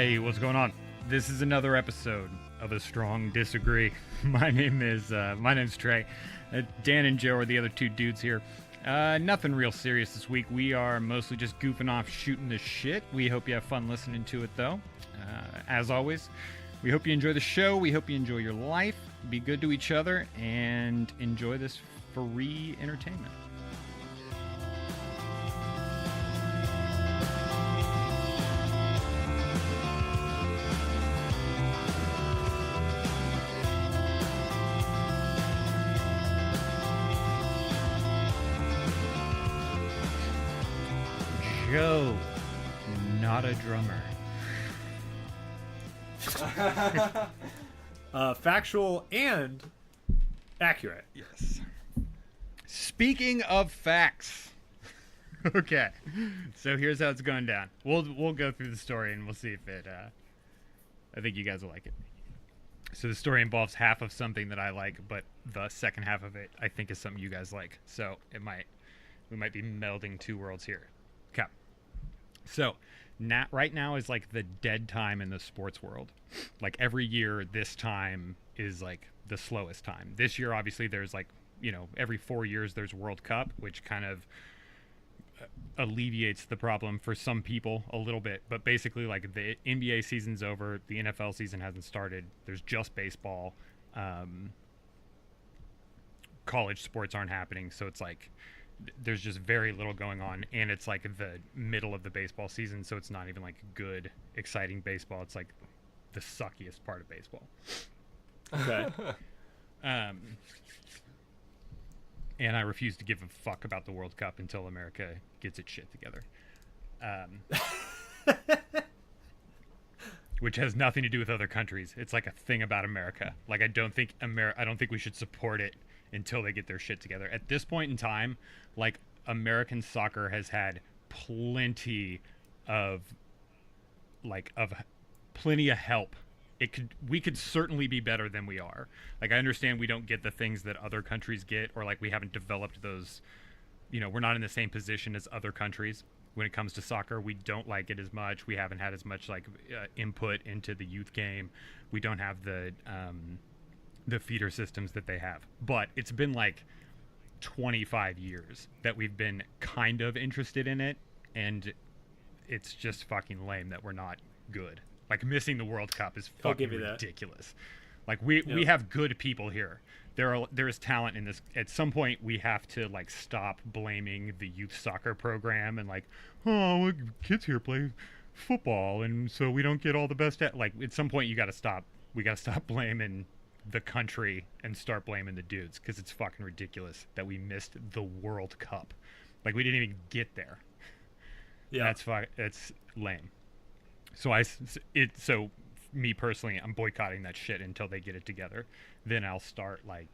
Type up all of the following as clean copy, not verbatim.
Hey, what's going on? This is another episode of A Strong Disagree. My name's Trey. Dan and Joe are the other two dudes here. Nothing real serious this week. We are mostly just goofing off, shooting the shit. We hope you have fun listening to it, though. As always, we hope you enjoy the show. We hope you enjoy your life. Be good to each other and enjoy this free entertainment. Joe, not a drummer. Factual and accurate. Yes. Speaking of facts. Okay. So here's how it's going down. We'll go through the story and we'll see if it I think you guys will like it. So the story involves half of something that I like, but the second half of it I think is something you guys like. So we might be melding two worlds here. Okay. So right now is like the dead time in the sports world. Like every year this time is like the slowest time. This year obviously there's like, every 4 years there's World Cup, which kind of alleviates the problem for some people a little bit. But basically like the NBA season's over, the NFL season hasn't started. There's just baseball. College sports aren't happening, so it's like there's just very little going on, and it's like the middle of the baseball season, so it's not even like good, exciting baseball. It's like the suckiest part of baseball. Okay. And I refuse to give a fuck about the World Cup until America gets its shit together. Which has nothing to do with other countries. It's like a thing about America. Like I don't think we should support it until they get their shit together. At this point in time, like American soccer has had plenty of help. We could certainly be better than we are. Like I understand we don't get the things that other countries get, or like we haven't developed those, we're not in the same position as other countries when it comes to soccer. We don't like it as much. We haven't had as much like input into the youth game. We don't have the feeder systems that they have. But it's been like 25 years that we've been kind of interested in it, and it's just fucking lame that we're not good. Like missing the World Cup is fucking ridiculous. Like we have good people here. There is talent in this. At some point we have to like stop blaming the youth soccer program and like, oh, kids here play football and so we don't get all the best like at some point we got to stop blaming the country and start blaming the dudes, because it's fucking ridiculous that we missed the World Cup. Like we didn't even get there. Yeah, that's lame. So me personally, I'm boycotting that shit until they get it together. Then I'll start like,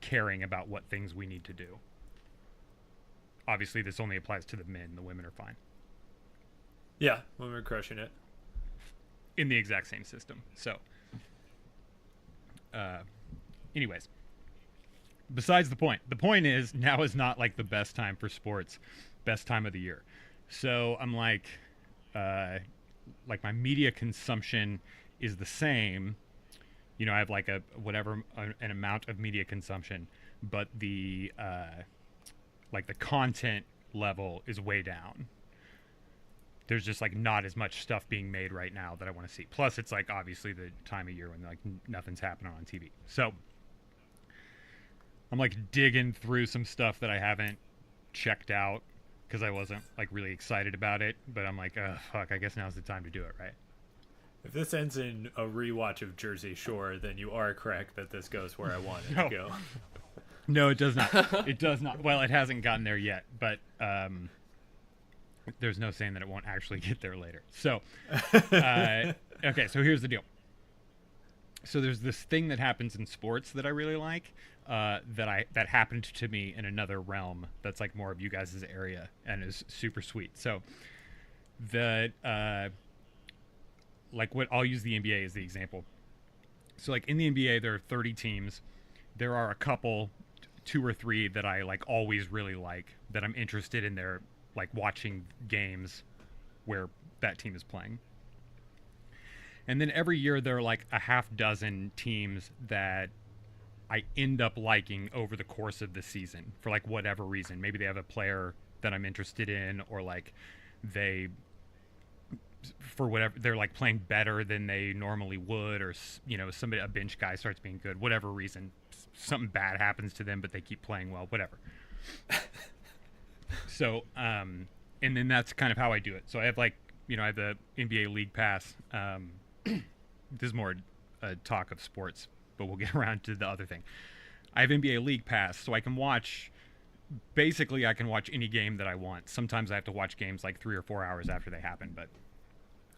caring about what things we need to do. Obviously, this only applies to the men. The women are fine. Yeah, women are crushing it in the exact same system. So. Anyways, besides the point. The point is now is not like the best time for sports, best time of the year. So I'm like my media consumption is the same. I have like an amount of media consumption, but the the content level is way down. There's just like not as much stuff being made right now that I want to see. Plus it's like obviously the time of year when like nothing's happening on TV. So I'm like digging through some stuff that I haven't checked out because I wasn't like really excited about it, but I'm like, oh fuck, I guess now's the time to do it, right? If this ends in a rewatch of Jersey Shore, then you are correct that this goes where I want it to go. No, it does not. It does not. Well, it hasn't gotten there yet, but there's no saying that it won't actually get there later. So, okay, so here's the deal. So there's this thing that happens in sports that I really like, that happened to me in another realm that's like more of you guys' area and is super sweet. So I'll use the NBA as the example. So like in the NBA, there are 30 teams. There are a couple, 2 or 3 that I like always really like, that I'm interested in their like watching games where that team is playing. And then every year there are like a half dozen teams that I end up liking over the course of the season for like whatever reason. Maybe they have a player that I'm interested in, or like they, for whatever, they're like playing better than they normally would, or somebody, a bench guy starts being good, whatever reason, something bad happens to them but they keep playing well, whatever. So and then that's kind of how I do it. So I have like, I have the NBA League Pass. This is more a talk of sports, but we'll get around to the other thing. I have NBA League Pass, so I can watch any game that I want. Sometimes I have to watch games like 3 or 4 hours after they happen, but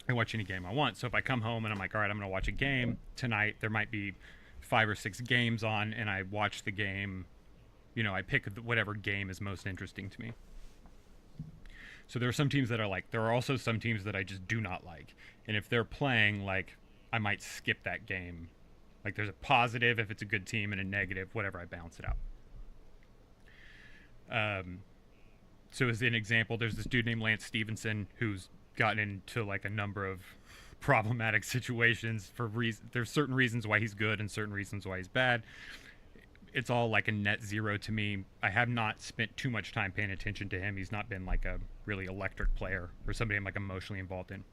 I watch any game I want. So if I come home and I'm like, all right, I'm going to watch a game tonight, there might be 5 or 6 games on, and I watch the game, I pick whatever game is most interesting to me. So there are some teams that I like. There are also some teams that I just do not like. And if they're playing, like, I might skip that game. Like, there's a positive if it's a good team and a negative, whatever, I balance it out. So as an example, there's this dude named Lance Stevenson who's gotten into, like, a number of problematic situations for there's certain reasons why he's good and certain reasons why he's bad. It's all like a net zero to me. I have not spent too much time paying attention to him. He's not been like a really electric player or somebody I'm like emotionally involved in.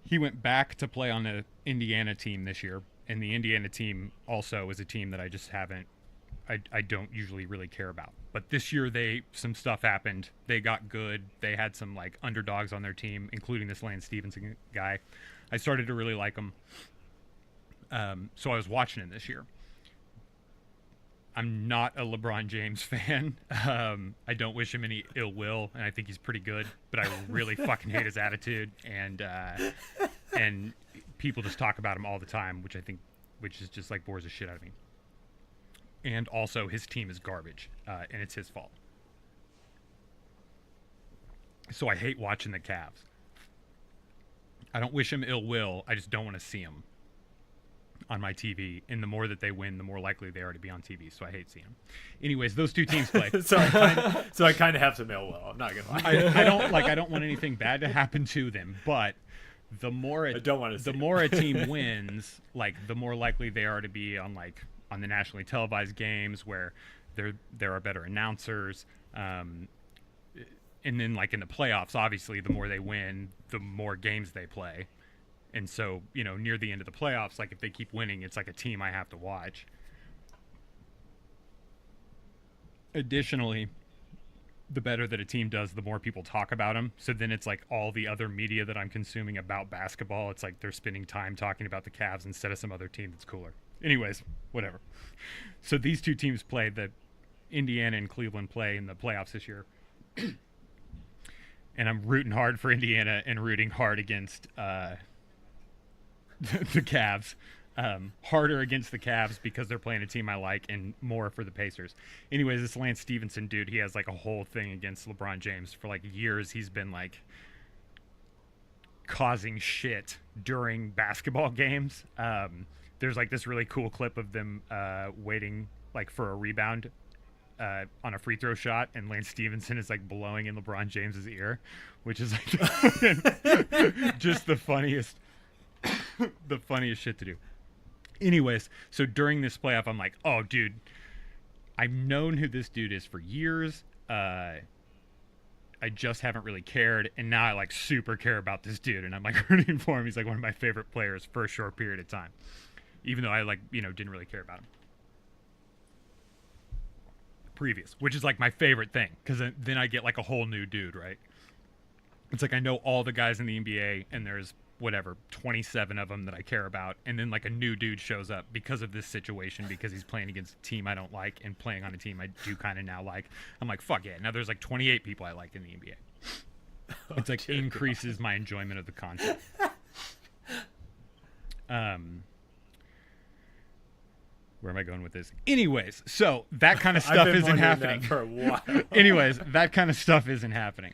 He went back to play on the Indiana team this year, and the Indiana team also is a team that I just I don't usually really care about. But this year some stuff happened. They got good. They had some like underdogs on their team, including this Lance Stevenson guy. I started to really like him. So I was watching him this year. I'm not a LeBron James fan. I don't wish him any ill will, and I think he's pretty good. But I really fucking hate his attitude, and people just talk about him all the time, which is just like bores the shit out of me. And also, his team is garbage, and it's his fault. So I hate watching the Cavs. I don't wish him ill will. I just don't want to see him on my TV, and the more that they win, the more likely they are to be on TV. So I hate seeing them. Anyways, those two teams play. So I kind of have some ill will. I'm not gonna lie. I don't want anything bad to happen to them, but the more a team wins, like the more likely they are to be on the nationally televised games where there are better announcers. And then like in the playoffs, obviously, the more they win, the more games they play. And so, near the end of the playoffs, like if they keep winning, it's like a team I have to watch. Additionally, the better that a team does, the more people talk about them. So then it's like all the other media that I'm consuming about basketball, it's like they're spending time talking about the Cavs instead of some other team that's cooler. Anyways, whatever. So these two teams play, the Indiana and Cleveland play in the playoffs this year. And I'm rooting hard for Indiana and rooting hard against the Cavs. Harder against the Cavs because they're playing a team I like, and more for the Pacers. Anyways, this Lance Stevenson dude, he has like a whole thing against LeBron James. For like years, he's been like causing shit during basketball games. There's like this really cool clip of them waiting like for a rebound on a free throw shot, and Lance Stevenson is like blowing in LeBron James's ear, which is like just the funniest shit to do. Anyways, so during this playoff, I'm like, oh, dude, I've known who this dude is for years. I just haven't really cared, and now I like super care about this dude, and I'm like rooting for him. He's like one of my favorite players for a short period of time, even though I didn't really care about him previous, which is like my favorite thing, because then I get like a whole new dude, right? It's like I know all the guys in the NBA, and there's 27 of them that I care about, and then like a new dude shows up because of this situation, because he's playing against a team I don't like and playing on a team I do kind of now like. I'm like, fuck yeah, now there's like 28 people I like in the NBA. It's like increases my enjoyment of the concept. Where am I going with this? Anyways, so that kind of stuff isn't happening for a while. Anyways, that kind of stuff isn't happening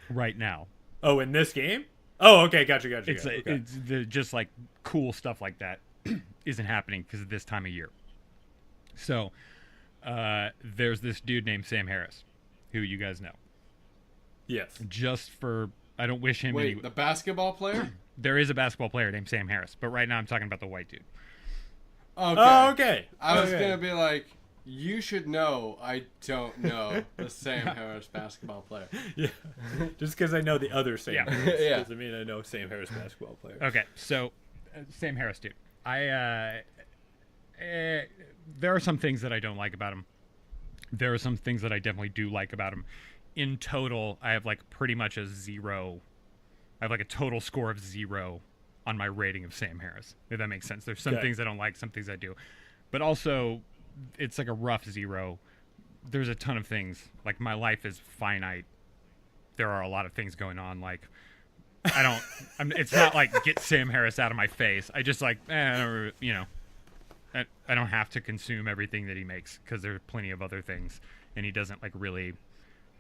right now. Oh, in this game? Oh, okay, gotcha. It's just like cool stuff like that isn't happening because of this time of year. So there's this dude named Sam Harris, who you guys know. Yes. Just for, I don't wish him Wait, the basketball player? There is a basketball player named Sam Harris, but right now I'm talking about the white dude. Okay. Oh, okay. I was going to be like, you should know I don't know the Sam Harris basketball player. Yeah. Just because I know the other Sam Harris Yeah. doesn't mean I know Sam Harris basketball player. Okay, so Sam Harris dude. There are some things that I don't like about him. There are some things that I definitely do like about him. In total, I have like pretty much a 0. I have like a total score of 0 on my rating of Sam Harris, if that makes sense. There's some things I don't like, some things I do. But also, it's like a rough 0. There's a ton of things. Like, my life is finite. There are a lot of things going on. Like, it's not like, get Sam Harris out of my face. I just like, I don't have to consume everything that he makes because there's plenty of other things. And he doesn't like really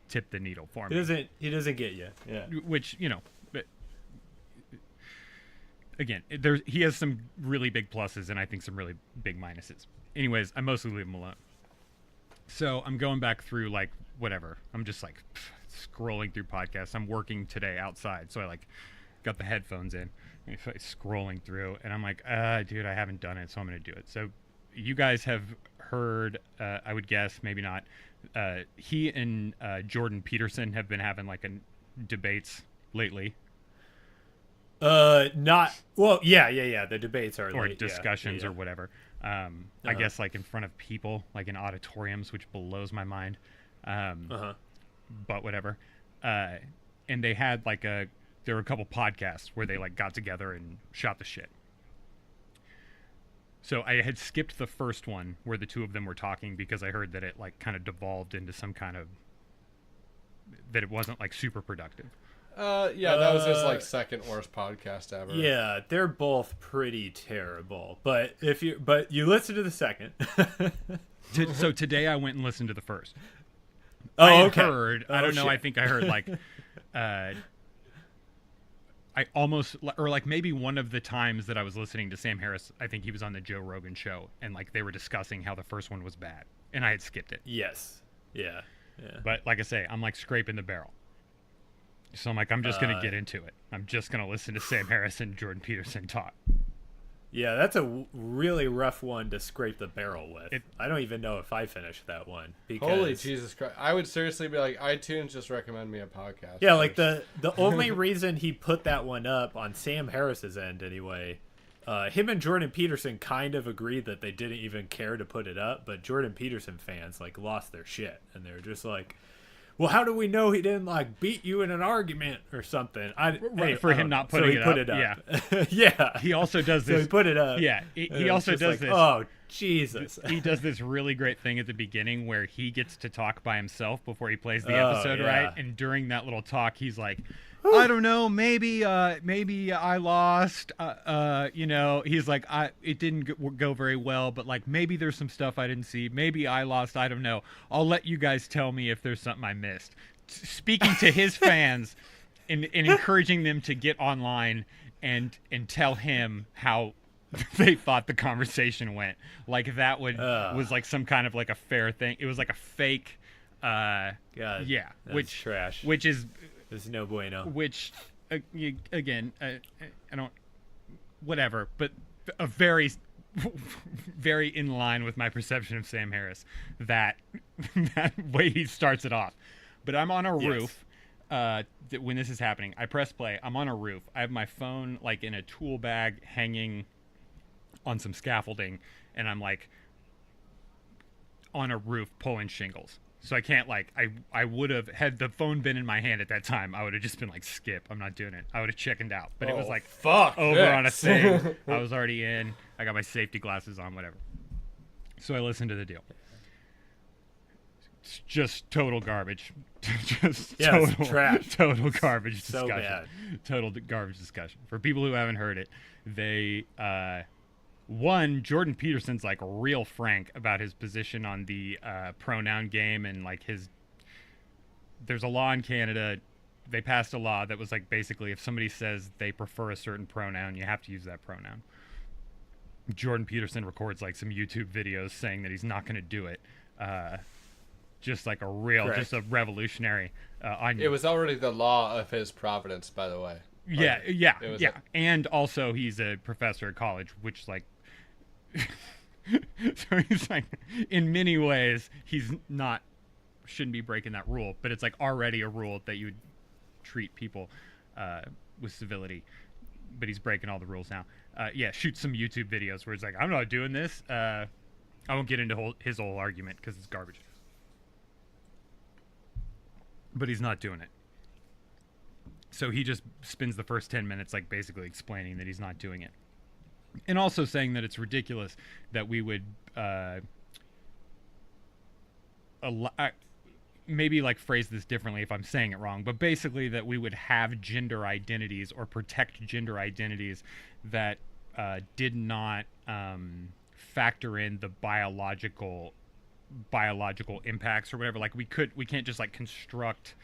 tip the needle for me. He doesn't get you. Yeah. Which, again, he has some really big pluses and I think some really big minuses. Anyways, I mostly leave him alone. So I'm going back through like whatever. I'm just like scrolling through podcasts. I'm working today outside, so I like got the headphones in, and scrolling through, and I'm like, dude, I haven't done it, so I'm gonna do it. So you guys have heard, I would guess, maybe not. He and Jordan Peterson have been having like debates lately. Not well. Yeah. The debates are or discussions or whatever. I guess like in front of people, like in auditoriums, which blows my mind. But whatever. And they had like there were a couple podcasts where they like got together and shot the shit. So I had skipped the first one where the two of them were talking because I heard that it like kind of devolved into some kind of, that it wasn't like super productive. That was his like second worst podcast ever. Yeah, they're both pretty terrible. But you listen to the second. So today I went and listened to the first. Oh, I don't know. I think I heard like, I almost, or like maybe one of the times that I was listening to Sam Harris, I think he was on the Joe Rogan show, and like they were discussing how the first one was bad, and I had skipped it. Yes. Yeah. But like I say, I'm like scraping the barrel. So I'm like, I'm just going to get into it. I'm just going to listen to Sam Harris and Jordan Peterson talk. Yeah, that's a really rough one to scrape the barrel with. I don't even know if I finished that one. Because, holy Jesus Christ. I would seriously be like, iTunes, just recommend me a podcast. Yeah, like the only reason he put that one up on Sam Harris's end anyway, him and Jordan Peterson kind of agreed that they didn't even care to put it up, but Jordan Peterson fans like lost their shit, and they're just like, well, how do we know he didn't like beat you in an argument or something? For him not putting it up. Put it up. Yeah. Yeah. He also does this. So he put it up. Yeah. He also does like, this. Oh, Jesus. He does this really great thing at the beginning where he gets to talk by himself before he plays the episode, right? And during that little talk, he's like, I don't know, maybe I lost. He's like, it didn't go very well, but like maybe there's some stuff I didn't see. Maybe I lost. I don't know. I'll let you guys tell me if there's something I missed. Speaking to his fans and encouraging them to get online and tell him how they thought the conversation went. Like that was like some kind of like a fair thing. It was like a fake. God. Yeah. That's trash. Which is. There's no bueno. Which, again, I don't, whatever, but a very, very in line with my perception of Sam Harris, that way he starts it off. But I'm on a roof when this is happening. I press play. I'm on a roof. I have my phone like in a tool bag hanging on some scaffolding, and I'm like on a roof pulling shingles. So I can't like, I would have, had the phone been in my hand at that time, I would have just been like, skip, I'm not doing it. I would have chickened out. But it was like, fuck over on a thing. I was already in. I got my safety glasses on, whatever. So I listened to the deal. It's just total garbage. Total trash. Total garbage discussion. So bad. Total garbage discussion. For people who haven't heard it, they, Jordan Peterson's like real frank about his position on the pronoun game, and like there's a law in Canada. They passed a law that was like basically if somebody says they prefer a certain pronoun, you have to use that pronoun. Jordan Peterson records like some YouTube videos saying that he's not going to do it. just like a real, Correct. just a revolutionary on It was already the law of his providence, by the way. yeah, Like, yeah, it was yeah. And also he's a professor at college, which like so he's like in many ways he's not shouldn't be breaking that rule, but it's like already a rule that you would treat people with civility, but he's breaking all the rules now. Yeah, shoot some YouTube videos where it's like, I'm not doing this. I won't get into his whole argument because it's garbage. But he's not doing it. So he just spends the first 10 minutes like basically explaining that he's not doing it. And also saying that it's ridiculous that we would maybe like phrase this differently if I'm saying it wrong, but basically that we would have gender identities or protect gender identities that did not factor in the biological impacts or whatever. Like we can't just like construct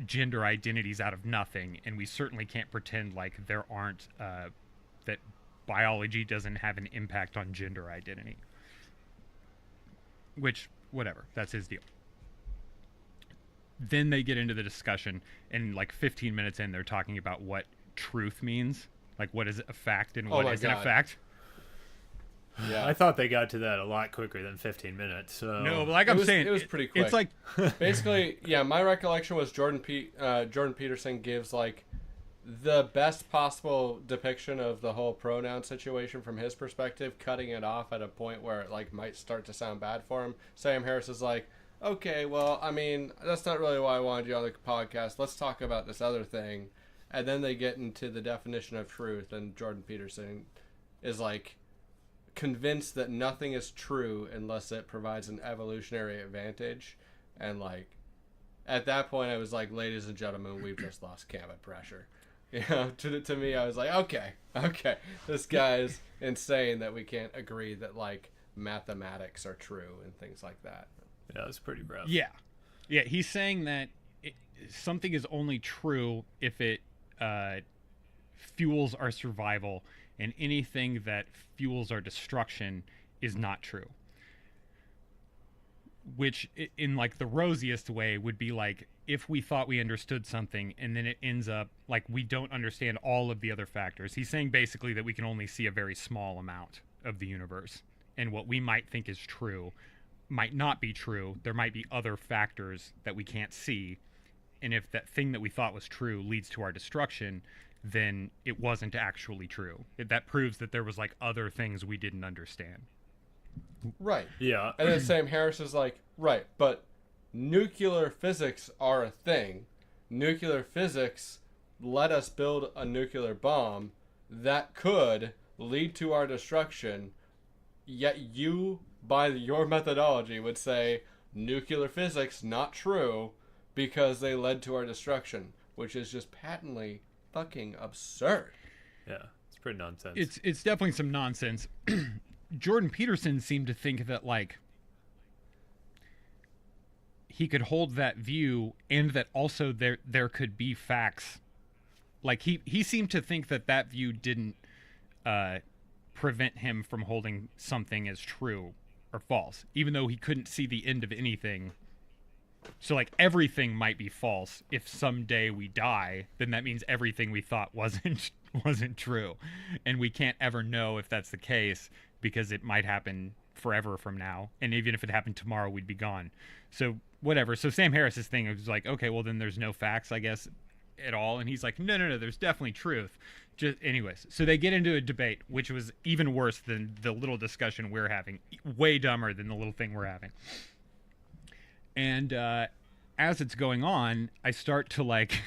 gender identities out of nothing, and we certainly can't pretend like there aren't that biology doesn't have an impact on gender identity. Which, whatever, that's his deal. Then they get into the discussion, and like 15 minutes in, they're talking about what truth means, like what is a fact and what isn't a fact. Yeah. I thought they got to that a lot quicker than 15 minutes. So No, but like I'm saying, it was pretty quick. It's like basically, yeah. My recollection was Jordan Peterson gives like the best possible depiction of the whole pronoun situation from his perspective, cutting it off at a point where it like might start to sound bad for him. Sam Harris is like, okay, well, I mean, that's not really why I wanted you on the podcast. Let's talk about this other thing. And then they get into the definition of truth, and Jordan Peterson is like convinced that nothing is true unless it provides an evolutionary advantage. And like at that point I was like, ladies and gentlemen, we've just lost Camet pressure. You know, to me I was like, okay, this guy's insane that we can't agree that like mathematics are true and things like that. yeah, it's pretty rough. yeah, he's saying that something is only true if it fuels our survival, and anything that fuels our destruction is not true. Which, in like the rosiest way, would be like if we thought we understood something and then it ends up like we don't understand all of the other factors. He's saying basically that we can only see a very small amount of the universe, and what we might think is true might not be true. There might be other factors that we can't see, and if that thing that we thought was true leads to our destruction, then it wasn't actually true. That proves that there was like other things we didn't understand. Right. Yeah. And then Sam Harris is like, right, but nuclear physics are a thing. Nuclear physics let us build a nuclear bomb that could lead to our destruction, yet you, by your methodology, would say nuclear physics not true because they led to our destruction, which is just patently fucking absurd. Yeah, it's pretty nonsense. It's definitely some nonsense. Jordan Peterson seemed to think that like he could hold that view, and that also there could be facts. Like he seemed to think that view didn't prevent him from holding something as true or false, even though he couldn't see the end of anything. So like everything might be false. If someday we die, then that means everything we thought wasn't true, and we can't ever know if that's the case because it might happen forever from now, and even if it happened tomorrow, we'd be gone. So whatever. So Sam Harris's thing was like, okay, well then there's no facts, I guess, at all. And he's like, no, there's definitely truth. Just anyways, so they get into a debate, which was even worse than the little discussion we're having, way dumber than the little thing we're having. And as it's going on, I start to like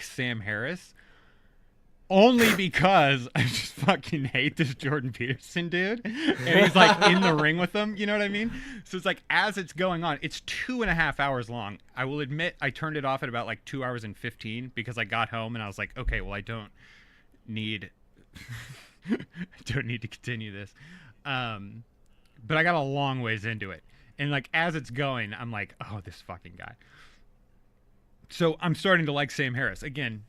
Sam Harris, only because I just fucking hate this Jordan Peterson dude, and he's like in the ring with him. You know what I mean? So it's like as it's going on, it's 2.5 hours long. I will admit I turned it off at about like 2 hours and 15 because I got home and I was like, okay, well I don't need to continue this. But I got a long ways into it. And like as it's going, I'm like, oh, this fucking guy. So I'm starting to like Sam Harris. Again,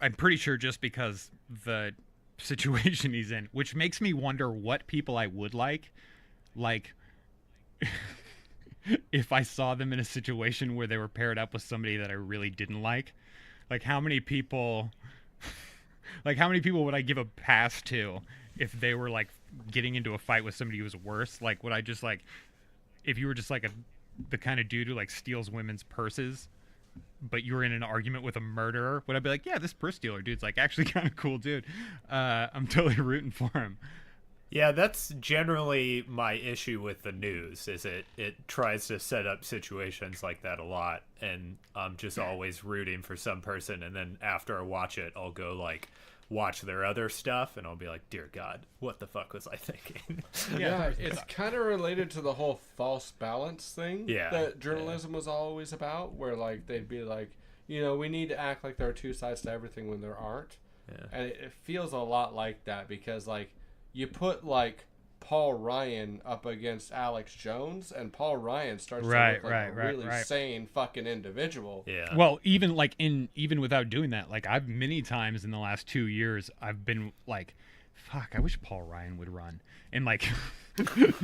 I'm pretty sure just because the situation he's in, which makes me wonder what people I would like if I saw them in a situation where they were paired up with somebody that I really didn't like. Like how many people would I give a pass to if they were like getting into a fight with somebody who was worse? Like would I just like, if you were just like the kind of dude who like steals women's purses, but you were in an argument with a murderer, would I be like, yeah, this purse stealer dude's like actually kind of cool dude. I'm totally rooting for him. Yeah, that's generally my issue with the news, is it tries to set up situations like that a lot, and I'm just always rooting for some person, and then after I watch it, I'll go like watch their other stuff, and I'll be like, dear God, what the fuck was I thinking? Yeah, it's kind of related to the whole false balance thing Yeah, that journalism was always about, where like they'd be like, you know, we need to act like there are two sides to everything when there aren't. Yeah. And it feels a lot like that, because like you put like Paul Ryan up against Alex Jones, and Paul Ryan starts to look like a really sane fucking individual. Yeah. Well, even without doing that, like I've many times in the last 2 years, I've been like, fuck, I wish Paul Ryan would run. And like,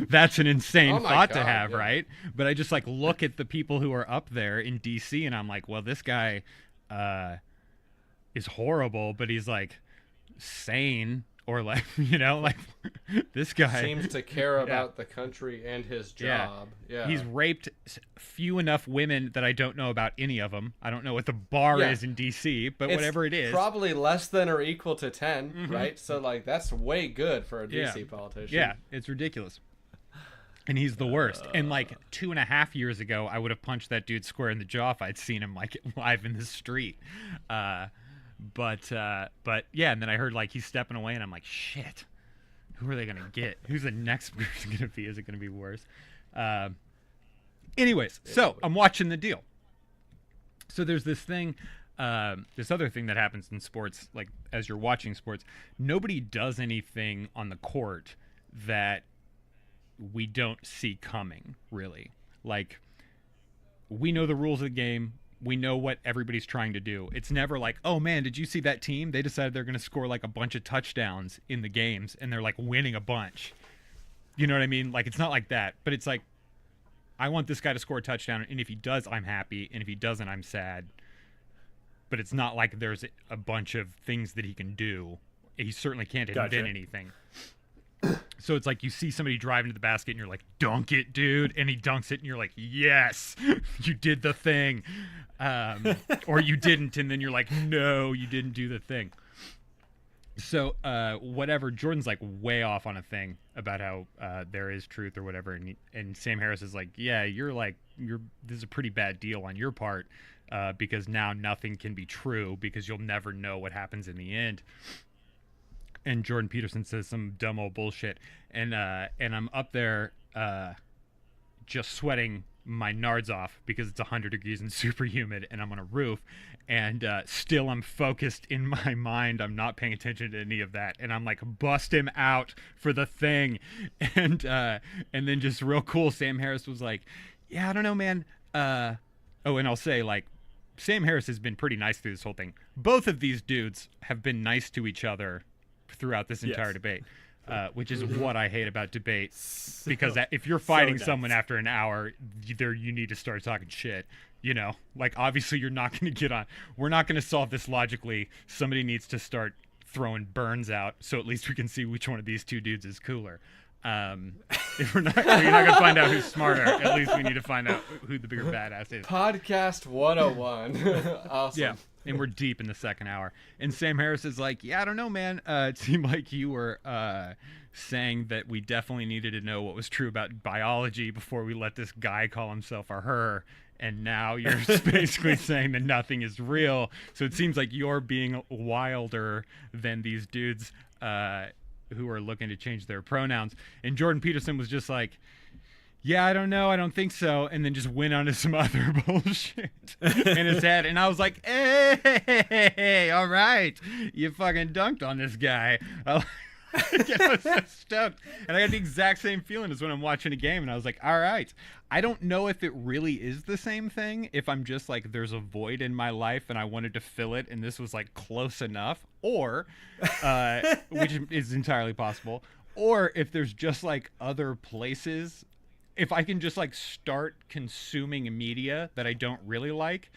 that's an insane thought to have, right? But I just like look at the people who are up there in DC, and I'm like, well, this guy is horrible, but he's like sane. Or like, you know, like this guy seems to care about the country and his job. Yeah. He's raped few enough women that I don't know about any of them. I don't know what the bar is in DC, but whatever it is. Probably less than or equal to 10, right? So like that's way good for a DC politician. Yeah, it's ridiculous. And he's the worst. And like 2.5 years ago, I would have punched that dude square in the jaw if I'd seen him like live in the street. But yeah, and then I heard like he's stepping away, and I'm like, shit, who are they gonna get? Who's the next person gonna be? Is it gonna be worse? Anyways, so I'm watching the deal. So there's this thing, this other thing that happens in sports, like as you're watching sports, nobody does anything on the court that we don't see coming, really. Like, we know the rules of the game. We know what everybody's trying to do. It's never like, oh man, did you see that team? They decided they're going to score like a bunch of touchdowns in the games, and they're like winning a bunch. You know what I mean? Like, it's not like that, but it's like, I want this guy to score a touchdown, and if he does, I'm happy, and if he doesn't, I'm sad. But it's not like there's a bunch of things that he can do. He certainly can't invent anything. So it's like you see somebody driving to the basket, and you're like, dunk it, dude. And he dunks it, and you're like, yes, you did the thing. Or you didn't, and then you're like, no, you didn't do the thing. So whatever, Jordan's like way off on a thing about how there is truth or whatever. And Sam Harris is like, yeah, this is a pretty bad deal on your part, because now nothing can be true because you'll never know what happens in the end. And Jordan Peterson says some dumb old bullshit, and I'm up there just sweating my nards off because it's 100 degrees and super humid, and I'm on a roof, and still I'm focused in my mind. I'm not paying attention to any of that, and I'm like, bust him out for the thing, and then just real cool, Sam Harris was like, yeah, I don't know, man. Oh, and I'll say, like, Sam Harris has been pretty nice through this whole thing. Both of these dudes have been nice to each other throughout this entire debate, which is what I hate about debate, because if you're fighting someone after an hour, you need to start talking shit, you know, like obviously you're not going to get on. We're not going to solve this logically. Somebody needs to start throwing burns out, so at least we can see which one of these two dudes is cooler. If you're not going to find out who's smarter, at least we need to find out who the bigger badass is. Podcast 101. Awesome. Yeah. And we're deep in the second hour. And Sam Harris is like, yeah, I don't know, man. It seemed like you were saying that we definitely needed to know what was true about biology before we let this guy call himself or her. And now you're basically saying that nothing is real. So it seems like you're being wilder than these dudes who are looking to change their pronouns. And Jordan Peterson was just like, yeah, I don't know, I don't think so, and then just went on to some other bullshit in his head. And I was like, hey, all right, you fucking dunked on this guy. I was so stoked. And I got the exact same feeling as when I'm watching a game, and I was like, all right. I don't know if it really is the same thing, if I'm just like, there's a void in my life and I wanted to fill it, and this was like close enough, or, which is entirely possible, or if there's just like other places if I can just like start consuming media that I don't really like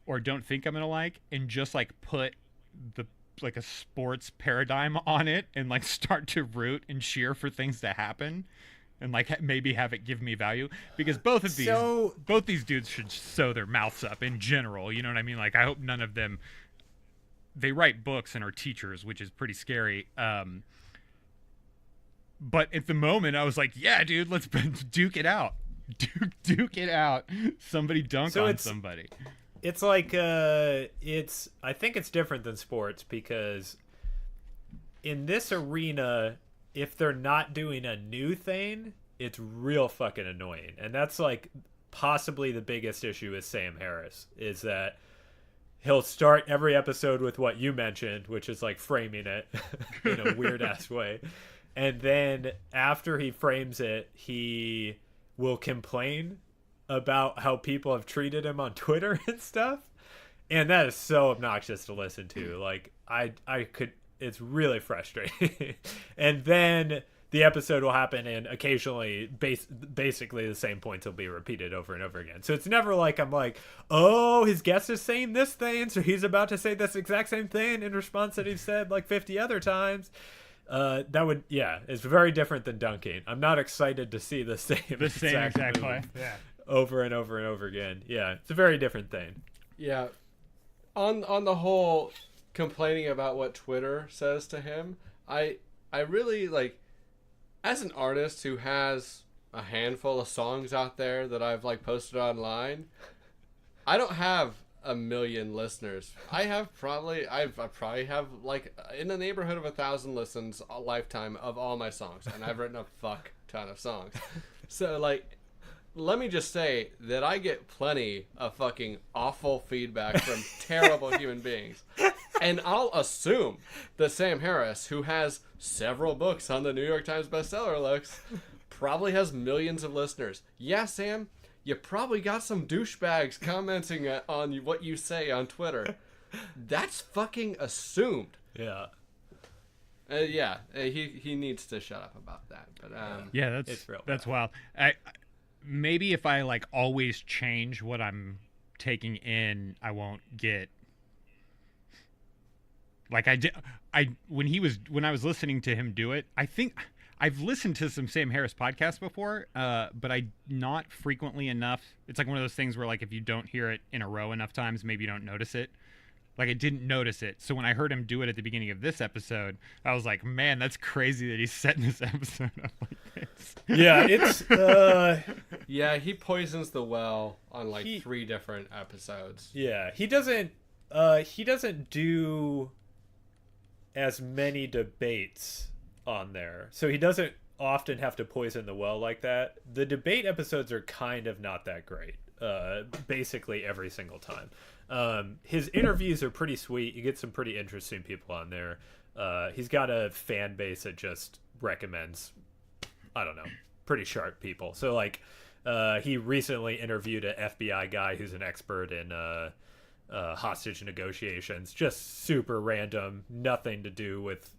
or don't think I'm gonna like, and just like put the like a sports paradigm on it, and like start to root and cheer for things to happen, and like maybe have it give me value, because So both these dudes should sew their mouths up in general. You know what I mean? Like I hope none of them, they write books and are teachers, which is pretty scary. But at the moment, I was like, yeah, dude, let's duke it out. Duke it out. Somebody dunk on somebody. It's like I think it's different than sports, because in this arena, if they're not doing a new thing, it's real fucking annoying. And that's like possibly the biggest issue with Sam Harris, is that he'll start every episode with what you mentioned, which is like framing it in a weird ass way. And then after he frames it, he will complain about how people have treated him on Twitter and stuff. And that is so obnoxious to listen to. Like I could, it's really frustrating. And then the episode will happen, and occasionally basically the same points will be repeated over and over again. So it's never like I'm like, oh, his guest is saying this thing, so he's about to say this exact same thing in response that he's said like 50 other times. That would, yeah, it's very different than dunking. I'm not excited to see the same exact play. Yeah. Over and over and over again. Yeah, it's a very different thing. Yeah. On the whole, complaining about what Twitter says to him, I really, like, as an artist who has a handful of songs out there that I've like posted online, I don't have a million listeners. I probably have like in the neighborhood of 1,000 listens a lifetime of all my songs, and I've written a fuck ton of songs. So like, let me just say that I get plenty of fucking awful feedback from terrible human beings. And I'll assume that Sam Harris, who has several books on the New York Times bestseller list, probably has millions of listeners. Yeah, Sam, you probably got some douchebags commenting on what you say on Twitter. That's fucking assumed. Yeah. He needs to shut up about that. But yeah, that's wild. I maybe if I like always change what I'm taking in, I won't get like when I was listening to him do it. I think I've listened to some Sam Harris podcasts before, but I not frequently enough. It's like one of those things where like if you don't hear it in a row enough times, maybe you don't notice it. Like I didn't notice it. So when I heard him do it at the beginning of this episode, I was like, man, that's crazy that he's setting this episode up like this. Yeah, it's yeah, he poisons the well on like 3 different episodes. Yeah, he doesn't do as many debates on there. So he doesn't often have to poison the well like that. The debate episodes are kind of not that great. Basically every single time. His interviews are pretty sweet. You get some pretty interesting people on there. He's got a fan base that just recommends, I don't know, pretty sharp people. So like, he recently interviewed an FBI guy who's an expert in hostage negotiations. Just super random, nothing to do with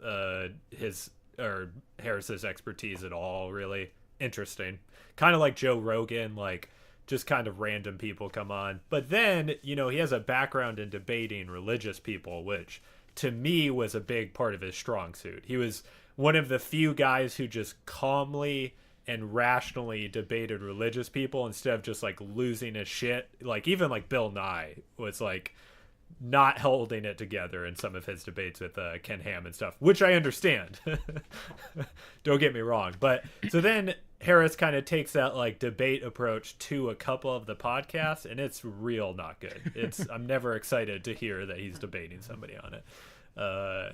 his or Harris's expertise at all. Really interesting, kind of like Joe Rogan, like just kind of random people come on. But then, you know, he has a background in debating religious people, which to me was a big part of his strong suit. He was one of the few guys who just calmly and rationally debated religious people instead of just like losing his shit. Like even like Bill Nye was like not holding it together in some of his debates with Ken Ham and stuff, which I understand. Don't get me wrong. But so then Harris kind of takes that like debate approach to a couple of the podcasts, and it's real not good. I'm never excited to hear that he's debating somebody on it.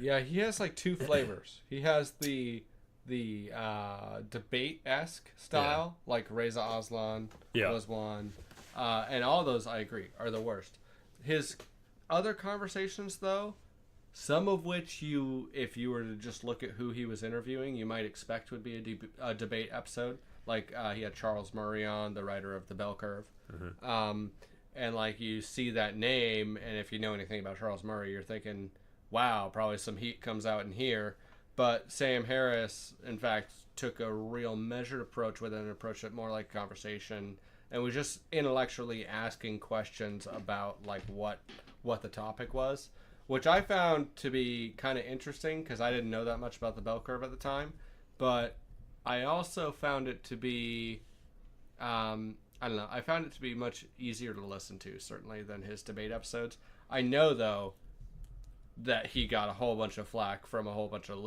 Yeah, he has like 2 flavors. He has the debate-esque style, like Reza Aslan was one, and all those I agree are the worst. His other conversations, though, some of which if you were to just look at who he was interviewing, you might expect would be a debate episode. Like he had Charles Murray on, the writer of The Bell Curve. Mm-hmm. And like you see that name, and if you know anything about Charles Murray, you're thinking, wow, probably some heat comes out in here. But Sam Harris, in fact, took a real measured approach with it and approached it more like a conversation and was just intellectually asking questions about like what the topic was, which I found to be kind of interesting because I didn't know that much about the bell curve at the time. But I also found it to be, I don't know, I found it to be much easier to listen to, certainly, than his debate episodes. I know, though, that he got a whole bunch of flack from a whole bunch of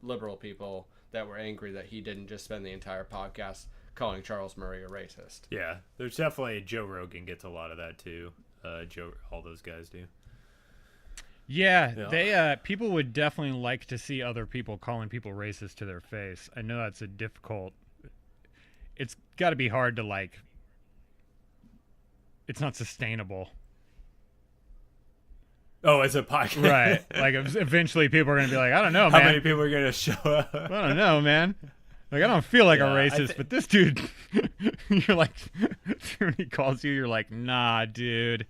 liberal people that were angry that he didn't just spend the entire podcast calling Charles Murray a racist. Yeah, there's definitely Joe Rogan gets a lot of that too. All those guys do. Yeah, they people would definitely like to see other people calling people racist to their face. I know that's a difficult. It's got to be hard to like. It's not sustainable. Oh, as a podcast, right? Like eventually, people are going to be like, I don't know, man. How many people are going to show up? I don't know, man. Like, I don't feel like a racist, but this dude, you're like, when he calls you, you're like, nah, dude.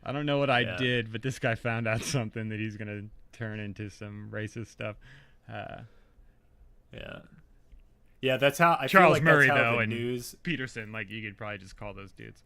I don't know what I did, but this guy found out something that he's going to turn into some racist stuff. Yeah, that's how I Charles feel like Murray, that's how though, the and news. Peterson, like, you could probably just call those dudes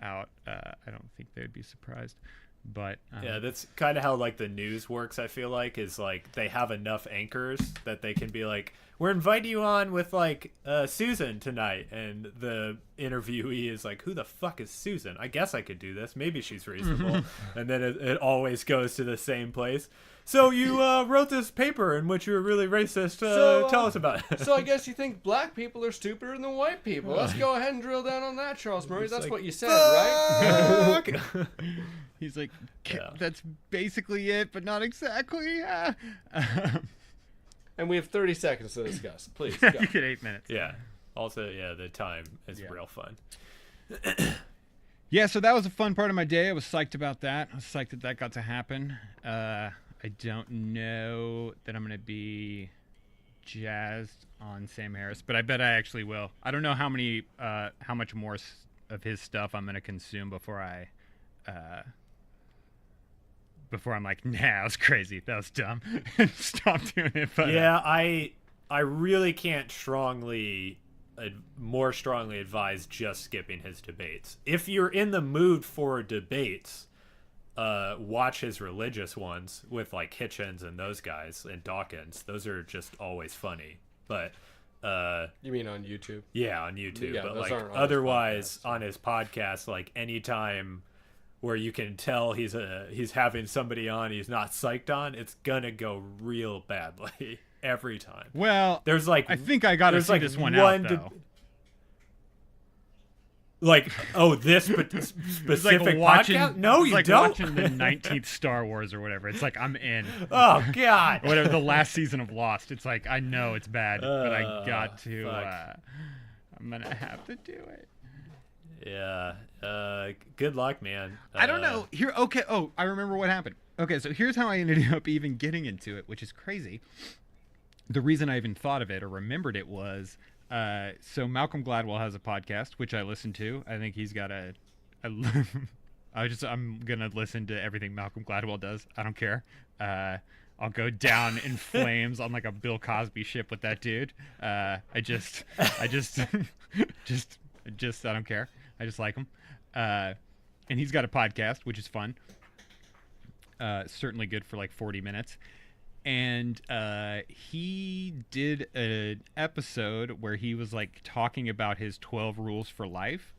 out. I don't think they'd be surprised. But yeah, that's kind of how like the news works. I feel like is like they have enough anchors that they can be like, we're inviting you on with like Susan tonight, and the interviewee is like, who the fuck is Susan? I guess I could do this. Maybe she's reasonable. And then it always goes to the same place. So you wrote this paper in which you were really racist. Tell us about it. So I guess you think black people are stupider than white people. Let's go ahead and drill down on that, Charles Murray. That's like, what you said, right? He's like, that's basically it, but not exactly. And we have 30 seconds to discuss. Please, go. You get 8 minutes. Yeah. Also, the time is real fun. Yeah, so that was a fun part of my day. I was psyched about that. I was psyched that got to happen. I don't know that I'm going to be jazzed on Sam Harris, but I bet I actually will. I don't know how much more of his stuff I'm going to consume before I'm like, nah, that was crazy. That was dumb. Stop doing it. But, yeah, I really can't more strongly advise just skipping his debates. If you're in the mood for debates, watch his religious ones with like Hitchens and those guys and Dawkins. Those are just always funny. But you mean on YouTube? Yeah, on YouTube. Yeah, but those like aren't on otherwise on his podcast, like anytime where you can tell he's having somebody on he's not psyched on, it's gonna go real badly every time. Well, there's like I think I gotta see like this one out though. Like, oh, this specific like watching, podcast? No, you like don't. Watching the 19th Star Wars or whatever. It's like I'm in. Oh God. Whatever, the last season of Lost. It's like I know it's bad, but I got to. I'm gonna have to do it. Yeah. Good luck, man. I don't know. Here. Okay. Oh, I remember what happened. Okay, so here's how I ended up even getting into it, which is crazy. The reason I even thought of it or remembered it was. So Malcolm Gladwell has a podcast, which I listen to. I think he's got I'm going to listen to everything Malcolm Gladwell does. I don't care. I'll go down in flames on like a Bill Cosby ship with that dude. I just I don't care. I just like him. And he's got a podcast, which is fun. Certainly good for like 40 minutes. And he did an episode where he was like talking about his 12 rules for life.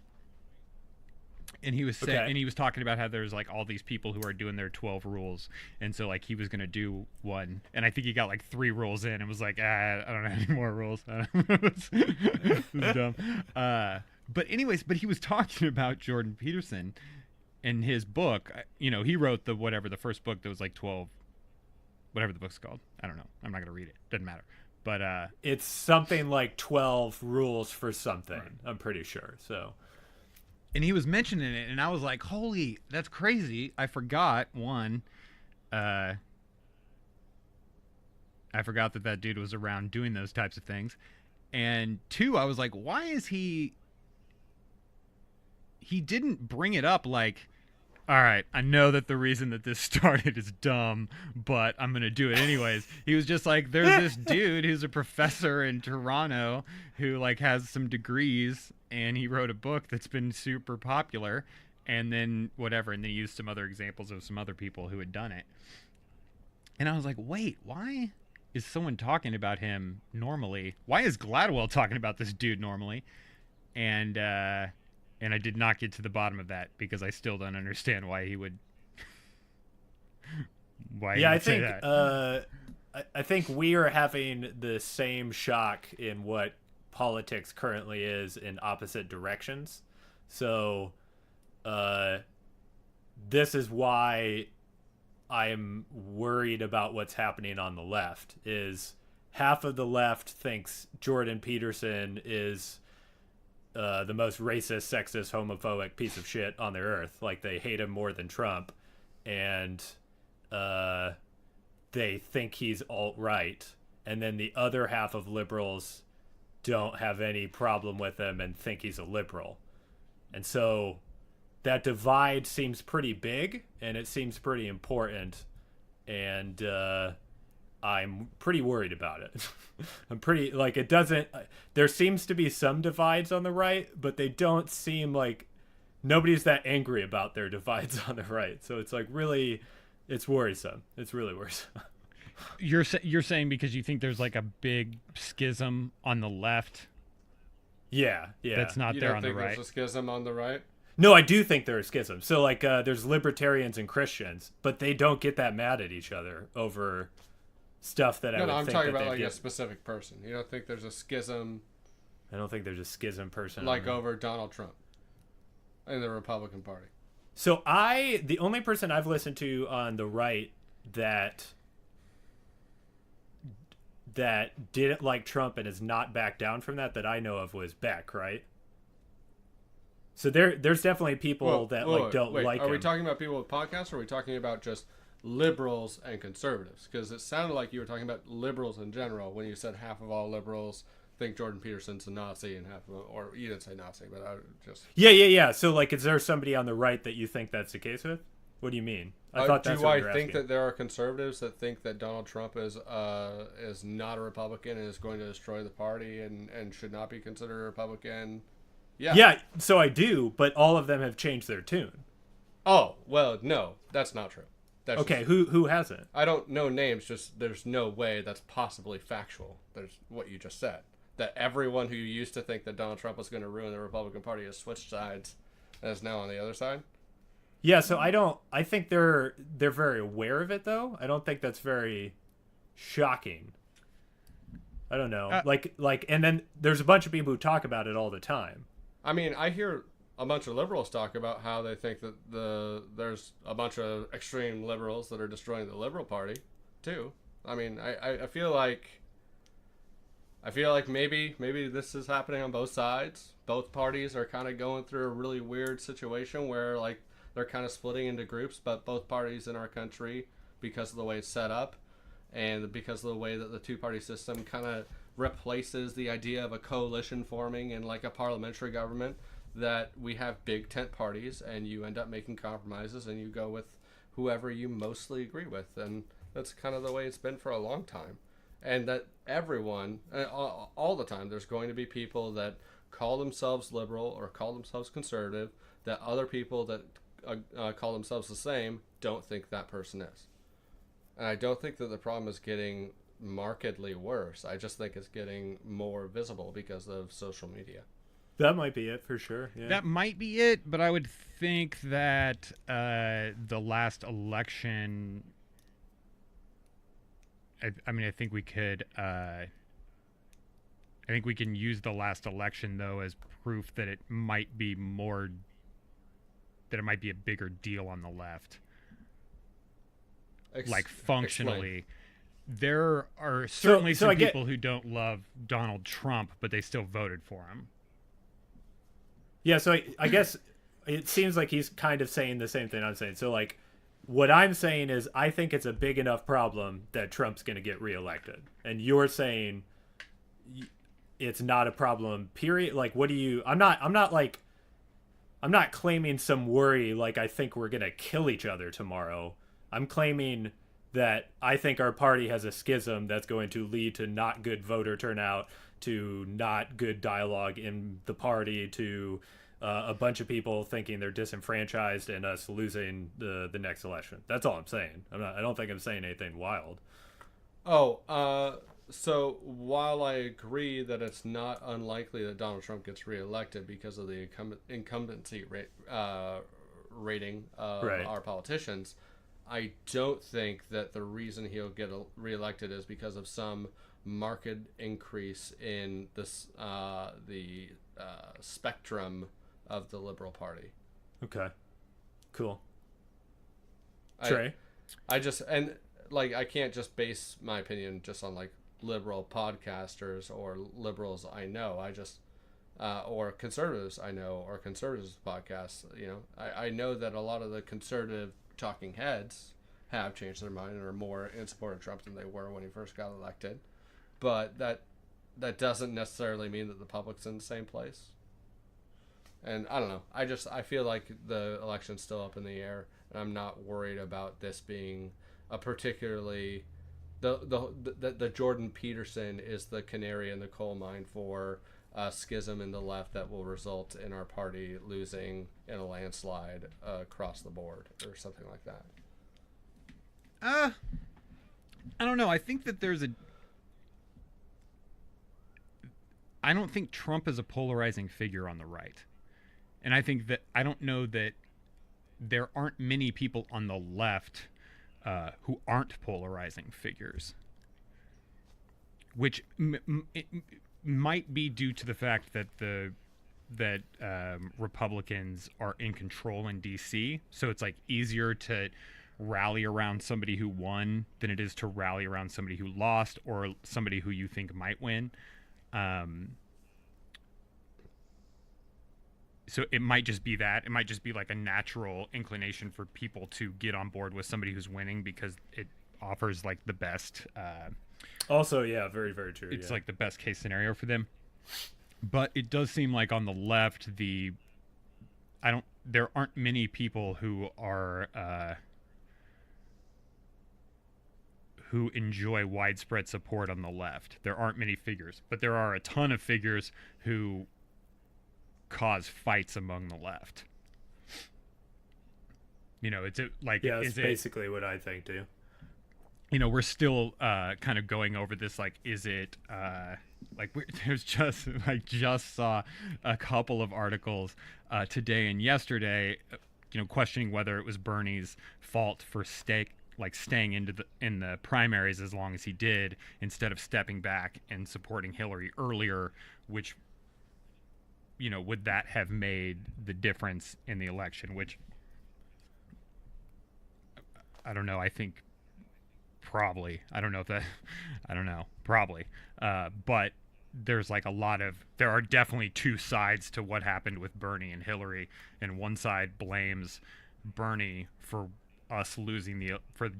And he was saying, and he was talking about how there's like all these people who are doing their 12 rules. And so like he was going to do one. And I think he got like 3 rules in and was like, I don't have any more rules. It was dumb. But anyways, he was talking about Jordan Peterson in his book. You know, he wrote the first book that was like 12. Whatever the book's called. I don't know. I'm not going to read it. Doesn't matter. But it's something like 12 rules for something. Right. I'm pretty sure. So, and he was mentioning it and I was like, "Holy, that's crazy." I forgot one. I forgot that dude was around doing those types of things. And 2, I was like, "Why is he didn't bring it up like all right, I know that the reason that this started is dumb, but I'm going to do it anyways. He was just like, there's this dude who's a professor in Toronto who like has some degrees and he wrote a book that's been super popular and then whatever. And then he used some other examples of some other people who had done it. And I was like, wait, why is someone talking about him normally? Why is Gladwell talking about this dude normally? And I did not get to the bottom of that because I still don't understand why he would. Why? Yeah, he I would say think that. I think we are having the same shock in what politics currently is in opposite directions. So, this is why I'm worried about what's happening on the left. Is half of the left thinks Jordan Peterson is the most racist, sexist, homophobic piece of shit on the earth. Like, they hate him more than Trump, and they think he's alt-right. And then the other half of liberals don't have any problem with him and think he's a liberal. And so that divide seems pretty big, and it seems pretty important. And I'm pretty worried about it. I'm pretty, like, it doesn't, there seems to be some divides on the right, but they don't seem like, nobody's that angry about their divides on the right. So it's like really, it's worrisome. It's really worrisome. You're saying because you think there's like a big schism on the left Yeah. that's not You there don't on the think right. there's a schism on the right? No, I do think there are schisms. So like, there's libertarians and Christians, but they don't get that mad at each other over stuff that I would I'm think talking that about like they'd a get. specific person. You don't think there's a schism I don't think there's a schism person. like over Donald Trump in the Republican Party? So the only person I've listened to on the right that didn't like Trump and has not backed down from that I know of was Beck, right? So there's definitely people don't like Are we him. talking about people with podcasts, or are we talking about just liberals and conservatives? Because it sounded like you were talking about liberals in general when you said half of all liberals think Jordan Peterson's a Nazi and half of, or you didn't say Nazi, but I just Yeah. So like, is there somebody on the right that you think that's the case with? What do you mean? I thought that's do what I you're think asking. that there are conservatives that think that Donald Trump is not a Republican and is going to destroy the party and should not be considered a Republican? Yeah, so I do, but all of them have changed their tune. Oh, well, no, that's not true. That's Okay, just, who hasn't? I don't know names, just there's no way that's possibly factual. There's what you just said. That everyone who used to think that Donald Trump was going to ruin the Republican Party has switched sides and is now on the other side. Yeah, so I think they're very aware of it though. I don't think that's very shocking. I don't know. Like and then there's a bunch of people who talk about it all the time. I mean, I hear a bunch of liberals talk about how they think that there's a bunch of extreme liberals that are destroying the Liberal Party, too. I mean, I feel like maybe this is happening on both sides. Both parties are kind of going through a really weird situation where like they're kind of splitting into groups, but both parties in our country, because of the way it's set up, and because of the way that the two-party system kind of replaces the idea of a coalition forming in like a parliamentary government, that we have big tent parties and you end up making compromises and you go with whoever you mostly agree with. And that's kind of the way it's been for a long time. And that everyone, all the time, there's going to be people that call themselves liberal or call themselves conservative, that other people that call themselves the same don't think that person is. And I don't think that the problem is getting markedly worse. I just think it's getting more visible because of social media. That might be it for sure. Yeah. That might be it, but I would think that the last election. I mean, I think we could. I think we can use the last election though as proof that it might be more. That it might be a bigger deal on the left. Like functionally. Explain. There are certainly so some I get- people who don't love Donald Trump, but they still voted for him. Yeah, so I guess it seems like he's kind of saying the same thing I'm saying. So like, what I'm saying is I think it's a big enough problem that Trump's going to get reelected, and you're saying it's not a problem. Period. Like, what do you? I'm not like I'm not claiming some worry like I think we're gonna kill each other tomorrow. I'm claiming that I think our party has a schism that's going to lead to not good voter turnout, to not good dialogue in the party, to a bunch of people thinking they're disenfranchised and us losing the next election. That's all I'm saying. I don't think I'm saying anything wild. So while I agree that it's not unlikely that Donald Trump gets reelected because of the incumbency rating of Right. our politicians, I don't think that the reason he'll get reelected is because of some marked increase in this the spectrum of the Liberal Party. Okay. Cool. I, Trey? I just and like I can't just base my opinion just on like liberal podcasters or liberals I know. I just or conservatives I know or conservatives podcasts. You know, I know that a lot of the conservative talking heads have changed their mind and are more in support of Trump than they were when he first got elected. But that doesn't necessarily mean that the public's in the same place. And I don't know. I feel like the election's still up in the air, and I'm not worried about this being a particularly the Jordan Peterson is the canary in the coal mine for a schism in the left that will result in our party losing in a landslide across the board or something like that. I don't know. I think that I don't think Trump is a polarizing figure on the right. And I think that I don't know that there aren't many people on the left who aren't polarizing figures, which it might be due to the fact that Republicans are in control in D.C., so it's like easier to rally around somebody who won than it is to rally around somebody who lost or somebody who you think might win. So it might just be that. It might just be like a natural inclination for people to get on board with somebody who's winning because it offers like the best. Also, yeah, very, very true. It's like the best case scenario for them. But it does seem like on the left, there aren't many people who are who enjoy widespread support on the left. There aren't many figures, but there are a ton of figures who cause fights among the left. You know, it's like that's basically what I think too. You know, we're still kind of going over this. Like, is it there's just saw a couple of articles today and yesterday, questioning whether it was Bernie's fault for staying in the primaries as long as he did instead of stepping back and supporting Hillary earlier, which would that have made the difference in the election? Which I don't know. I think probably. I don't know. Probably. But there's like there are definitely two sides to what happened with Bernie and Hillary, and one side blames Bernie for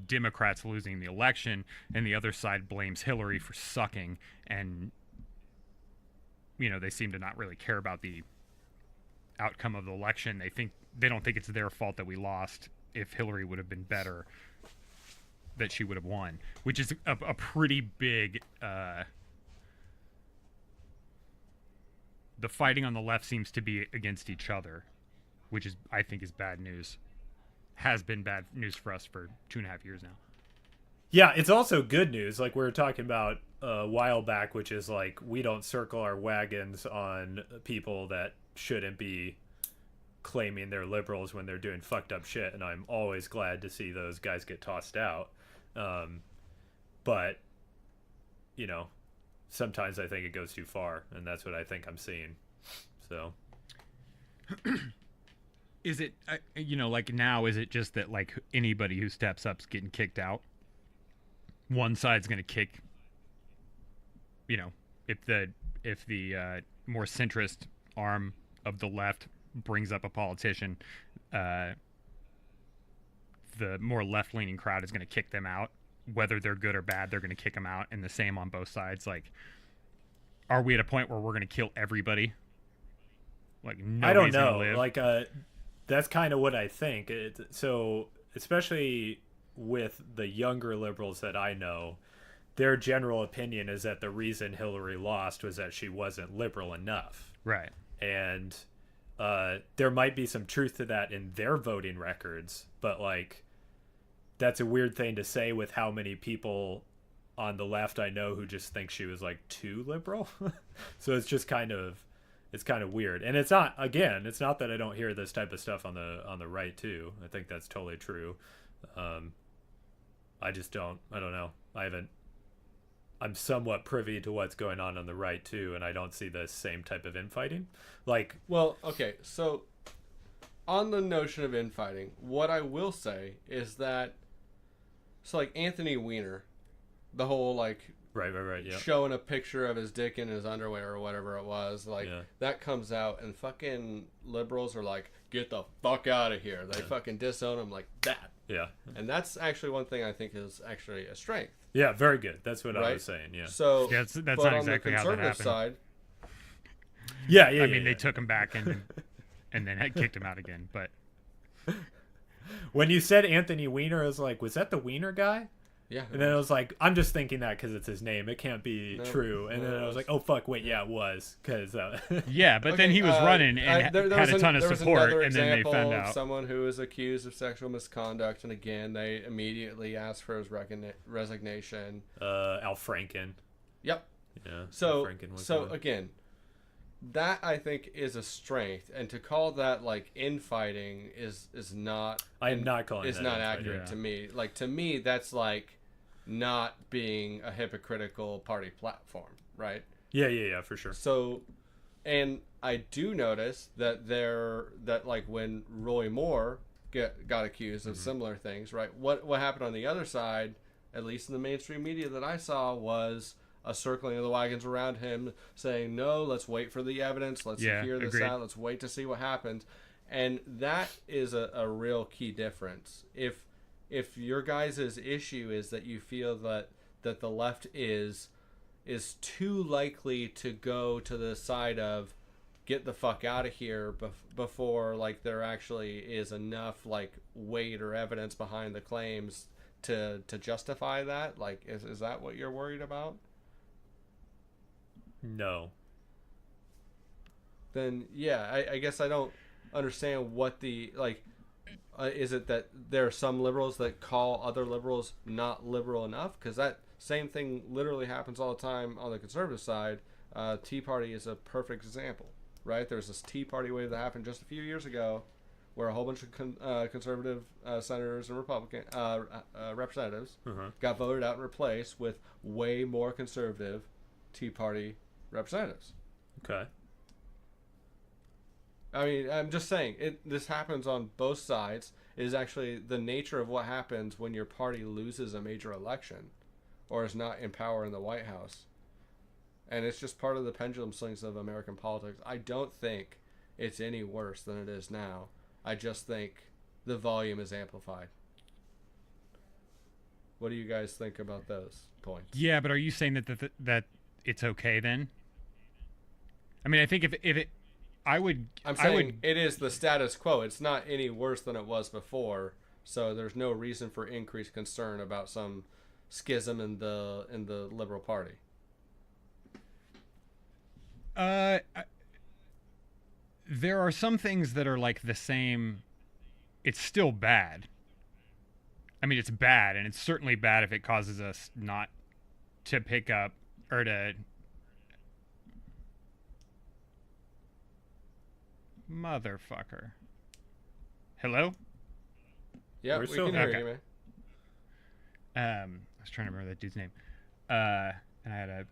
Democrats losing the election, and the other side blames Hillary for sucking. And they seem to not really care about the outcome of the election. They don't think it's their fault that we lost. If Hillary would have been better, that she would have won, which is a pretty big. The fighting on the left seems to be against each other, which I think is bad news. Has been bad news for us for 2.5 years now. Yeah, it's also good news, like we were talking about a while back, which is like we don't circle our wagons on people that shouldn't be claiming they're liberals when they're doing fucked up shit, and I'm always glad to see those guys get tossed out. But sometimes I think it goes too far, and that's what I think I'm seeing. So is it like now, is it just that like anybody who steps up's getting kicked out? One side's going to kick, if the more centrist arm of the left brings up a politician, the more left-leaning crowd is going to kick them out. Whether they're good or bad, they're going to kick them out, and the same on both sides. Like, are we at a point where we're going to kill everybody? Like I don't nobody's know. gonna live. Like, that's kind of what I think. So, especially with the younger liberals that I know, their general opinion is that the reason Hillary lost was that she wasn't liberal enough. Right. And there might be some truth to that in their voting records, but like that's a weird thing to say with how many people on the left I know who just think she was like too liberal. So it's kind of weird. And it's not that I don't hear this type of stuff on the right too. I think that's totally true. I don't know. I'm somewhat privy to what's going on the right too, and I don't see the same type of infighting. Like, Well, okay, so on the notion of infighting, what I will say is that like Anthony Weiner, the whole like right, yeah. showing a picture of his dick in his underwear or whatever it was, like that comes out and fucking liberals are like, get the fuck out of here. They fucking disown him like that. Yeah. And that's actually one thing I think is actually a strength. Yeah, very good. That's what I Right? was saying. Yeah. So that's but not on exactly the how that conservative happened. side, Yeah. I mean, they took him back and then had kicked him out again. But when you said Anthony Weiner, I was like, was that the Weiner guy? yeah. And then I was like, I'm just thinking that because it's his name. It can't be true. And then I was like, oh fuck, wait, yeah, it was because. yeah, but then Okay, he was running and there had a ton of there was support, another and then they example found of out. someone who was accused of sexual misconduct, and again, they immediately asked for his resignation. Al Franken. Yep. Yeah. Al So Franken was so one. again, that I think is a strength, and to call that like infighting is not. I'm not calling Is that not infighting. accurate to me. Like to me, that's like not being a hypocritical party platform, right? Yeah, for sure. So, and I do notice that like when Roy Moore got accused of similar things, right? What happened on the other side, at least in the mainstream media that I saw, was a circling of the wagons around him saying, no, let's wait for the evidence. Let's hear this agreed. out. Let's wait to see what happens. And that is a real key difference. If your guys' issue is that you feel that the left is too likely to go to the side of get the fuck out of here before like there actually is enough like weight or evidence behind the claims to justify that, like is that what you're worried about? No. Then yeah, I guess I don't understand what the like. Is it that there are some liberals that call other liberals not liberal enough? Because that same thing literally happens all the time on the conservative side. Tea Party is a perfect example, right? There's this Tea Party wave that happened just a few years ago where a whole bunch of conservative senators and Republican representatives got voted out and replaced with way more conservative Tea Party representatives. Okay. I mean, I'm just saying, this happens on both sides. It is actually the nature of what happens when your party loses a major election or is not in power in the White House. And it's just part of the pendulum swings of American politics. I don't think it's any worse than it is now. I just think the volume is amplified. What do you guys think about those points? Yeah, but are you saying that it's okay then? I mean, I think if it, I'm saying it is the status quo. It's not any worse than it was before. So there's no reason for increased concern about some schism in the Liberal Party. There are some things that are like the same. It's still bad. I mean, it's bad, and it's certainly bad if it causes us not to pick up or to. Motherfucker. Hello? Yeah, we can hear you, man. I was trying to remember that dude's name. And I had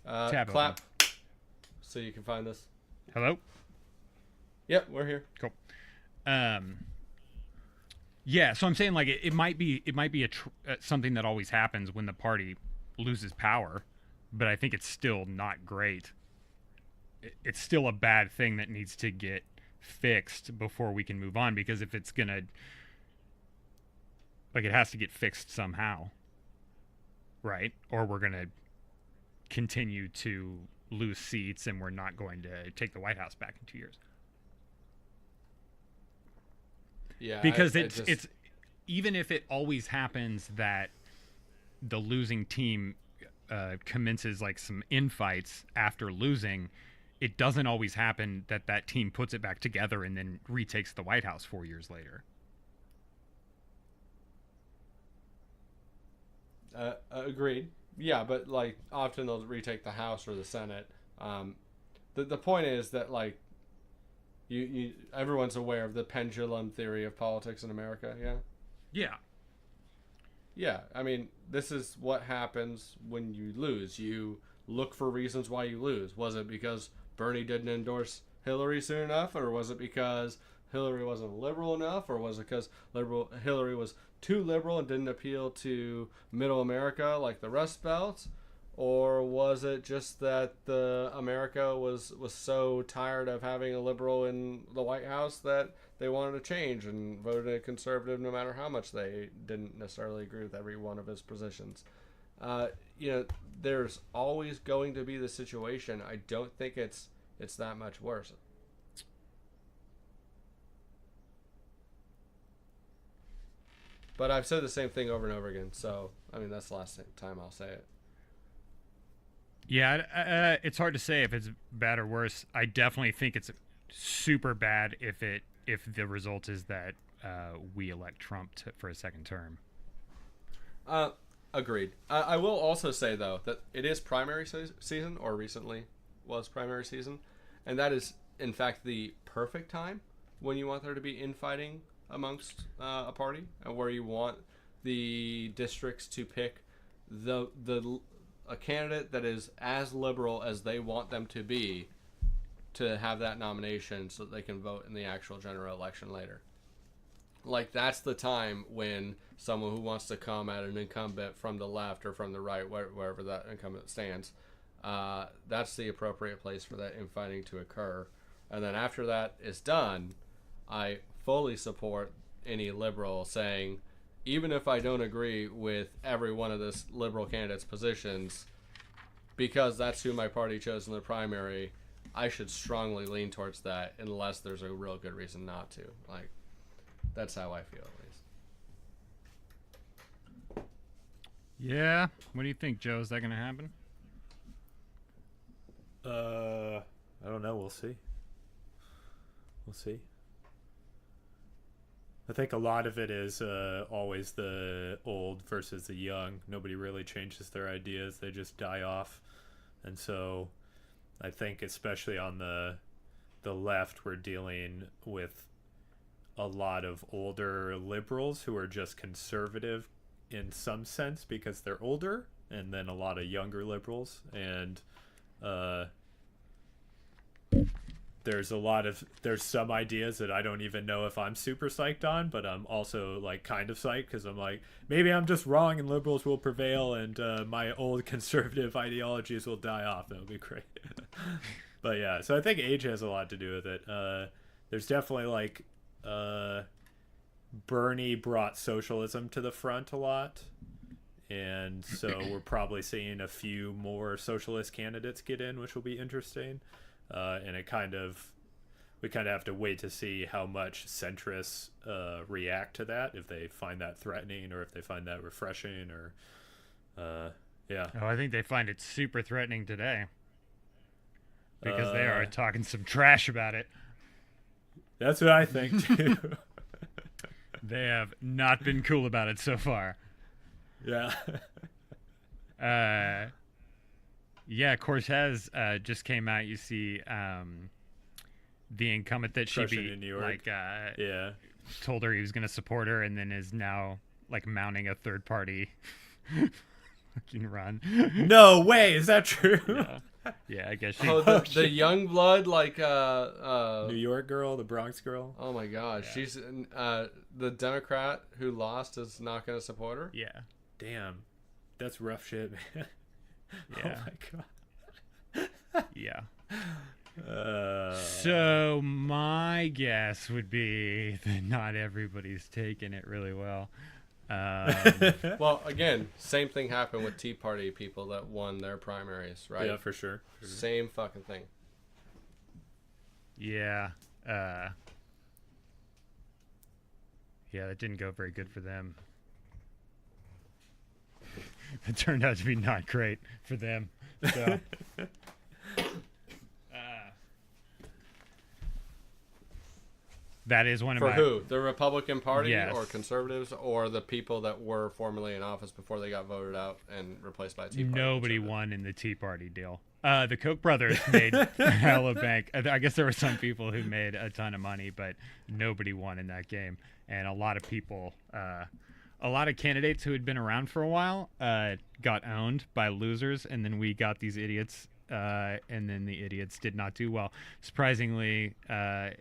a tab clap open. so you can find this. Hello? Yep, we're here. Cool. Yeah, so I'm saying like it might be something that always happens when the party loses power, but I think it's still not great. It's still a bad thing that needs to get fixed before we can move on, because if it's gonna, like, it has to get fixed somehow, right? Or we're gonna continue to lose seats and we're not going to take the White House back in 2 years. Yeah, because I just, it's even if it always happens that the losing team commences like some infights after losing, it doesn't always happen that that team puts it back together and then retakes the White House 4 years later. agreed. Yeah, but like often they'll retake the House or the Senate. The point is that like you everyone's aware of the pendulum theory of politics in America. Yeah. Yeah. Yeah, I mean, this is what happens when you lose. You look for reasons why you lose. Was it because Bernie didn't endorse Hillary soon enough, or was it because Hillary wasn't liberal enough, or was it because Hillary was too liberal and didn't appeal to middle America like the Rust Belt, or was it just that the America was so tired of having a liberal in the White House that they wanted to change and voted a conservative no matter how much they didn't necessarily agree with every one of his positions? There's always going to be the situation. I don't think it's that much worse. But I've said the same thing over and over again, so I mean that's the last time I'll say it. Yeah, it's hard to say if it's bad or worse. I definitely think it's super bad if the result is that we elect Trump for a second term. Agreed. I will also say though that it is primary season, or recently was primary season, and that is in fact the perfect time when you want there to be infighting amongst a party, and where you want the districts to pick a candidate that is as liberal as they want them to be, to have that nomination so that they can vote in the actual general election later. Like, that's the time when someone who wants to come at an incumbent from the left or from the right, wherever that incumbent stands, that's the appropriate place for that infighting to occur. And then after that is done, I fully support any liberal saying, even if I don't agree with every one of this liberal candidate's positions, because that's who my party chose in the primary, I should strongly lean towards that unless there's a real good reason not to. Like, that's how I feel, at least. Yeah. What do you think, Joe? Is that going to happen? I don't know. We'll see. We'll see. I think a lot of it is always the old versus the young. Nobody really changes their ideas. They just die off. And so I think especially on the left, we're dealing with a lot of older liberals who are just conservative in some sense because they're older, and then a lot of younger liberals. And there's some ideas that I don't even know if I'm super psyched on, but I'm also like kind of psyched because I'm like, maybe I'm just wrong and liberals will prevail and my old conservative ideologies will die off. That would be great. But yeah, so I think age has a lot to do with it. There's definitely like Bernie brought socialism to the front a lot, and so we're probably seeing a few more socialist candidates get in, which will be interesting. And we kind of have to wait to see how much centrists react to that, if they find that threatening or if they find that refreshing, or yeah. Oh, I think they find it super threatening today because they are talking some trash about it. That's what I think too. They have not been cool about it so far. Yeah. Yeah, Cortez just came out. You see the incumbent that she beat, in New York. like, yeah, told her he was going to support her, and then is now like mounting a third party fucking run. No way, is that true? Yeah, I guess she. Oh, the young blood, like New York girl, the Bronx girl. Oh my gosh, yeah. She's the Democrat who lost is not going to support her. Yeah. Damn, that's rough shit, man. Yeah. Oh my god. Yeah. So my guess would be that not everybody's taking it really well. Well, again, same thing happened with Tea Party people that won their primaries, right? Yeah, for sure. Same fucking thing. Yeah. Yeah, that didn't go very good for them. It turned out to be not great for them. So, that is one of For my. who? The Republican Party Yes. or conservatives or the people that were formerly in office before they got voted out and replaced by a Tea Party? Nobody conservative? won in the Tea Party deal. The Koch brothers made hella bank. I guess there were some people who made a ton of money, but nobody won in that game. And a lot of people, a lot of candidates who had been around for a while got owned by losers, and then we got these idiots, and then the idiots did not do well. Surprisingly,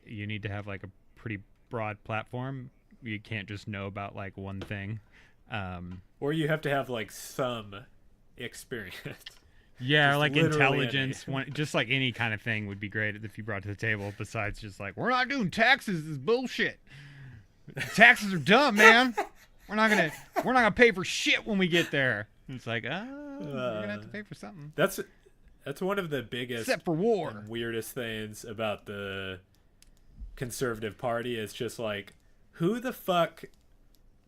you need to have like a pretty broad platform. You can't just know about like one thing. Or you have to have like some experience. Yeah, Just or like literally intelligence, just like any kind of thing would be great if you brought to the table. Besides, just like we're not doing taxes, this is bullshit. Taxes are dumb, man. We're not gonna pay for shit when we get there. And it's like, we're gonna have to pay for something. That's one of the biggest, Except for war. and weirdest things about the Conservative Party is just like, who the fuck